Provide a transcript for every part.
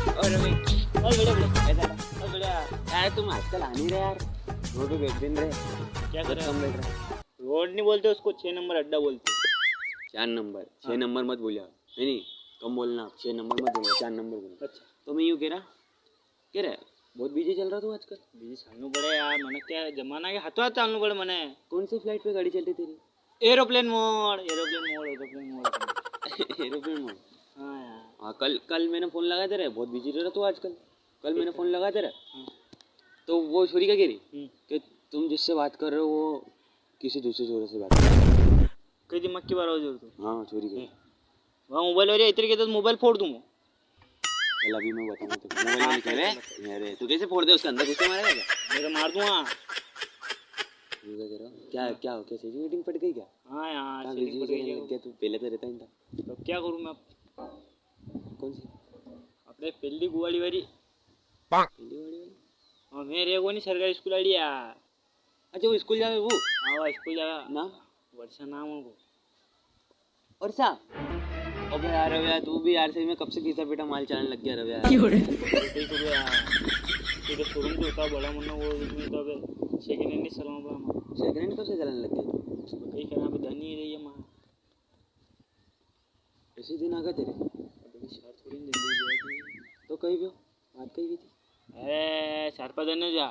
और अभी और बढ़िया यार तुम आजकल आ नहीं रहे यार, रोड पे बैठ दिन रहे, क्या कर रहे हो? बैठ रहे रोड नहीं बोलते उसको, 6 नंबर अड्डा बोलते। 4 नंबर 6 नंबर मत बोलिए, नहीं कम बोलना, 6 नंबर मत बोलो, 4 नंबर बोलो। अच्छा तो मैं यूँ कह रहा बहुत बिजी चल रहा तू आजकल। बिजी चलना पड़े यार, मैंने क्या जमाना के हाथों हाथ चलना पड़े मैंने। कौन सी फ्लाइट पे गाड़ी चलती तेरी? Aeroplane mode aeroplane mode. हाँ यार हाँ, कल मैंने फ़ोन लगाया तेरे, बहुत बिजी रह रहा तू आजकल। कल मैंने फ़ोन लगाया तेरा तो वो छोरी क्या कह रही कि तुम जिससे बात कर रहे हो वो किसी दूसरे छोरे से बात कर रहे हो। कई दिमाग की बात हो जो तू। हाँ छोरी की वहाँ मोबाइल हो रही है इतने के तो मोबाइल फोड़ दूँ। चल अभी मैं बताऊँ तो मोबाइल में कह रहे अरे तू कैसे फोड़ दे, उसके अंदर घुसे मारेगा क्या? मैं तो मार दूँगा। क्या क्या हो क्या सही मीटिंग पड़ गई क्या? हाँ यार लग गया तू, पहले तो रहता ही था। तो क्या करूँ मैं? कौन सी? अपने पहली गुवाड़ी वाली पहली गुवाड़ी वाली हाँ मेरे को नहीं सरकारी स्कूल आड़ी यार। अच्छा वो स्कूल जावे वो? हाँ वो स्कूल जावे नाम वर्षा नाम है वो। वर्षा अबे यार तू भी यार सही में कब से घिसा पीटा माल चलाने लग गया रवि यार। तो शोरूम जो होता बड़ा मुन्ना वो इसमें तो अबे सेकंड हैंड नहीं चलाना पड़ा हमारा। सेकंड हैंड कब से चलाने लग गया तू? कहीं कहना अभी धन ही रही है माँ। ऐसे दिन आ गए तेरे थोड़ी जिंदगी तो कहीं भी हो बात कही भी थी। अरे 4-5 दिन जा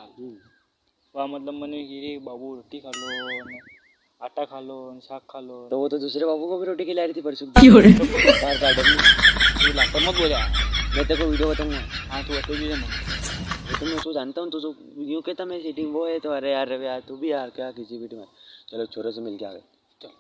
वहाँ मतलब मैंने गिरी बाबू रोटी खा लो आटा खा लो साग खा लो, तो वो तो दूसरे बाबू को भी रोटी खिला रही थी परसों। तू लापर मत बोला, मैं तेरे को वीडियो बताऊंगा। हाँ तू बता दीजिए मैं तो मैं उसको जानता हूँ, तो यूँ कहता मैं सीटिंग वो है तो अरे यार रवि यार तू भी यार क्या किसी पीटी में चलो छोरे से मिल के आ गए चल।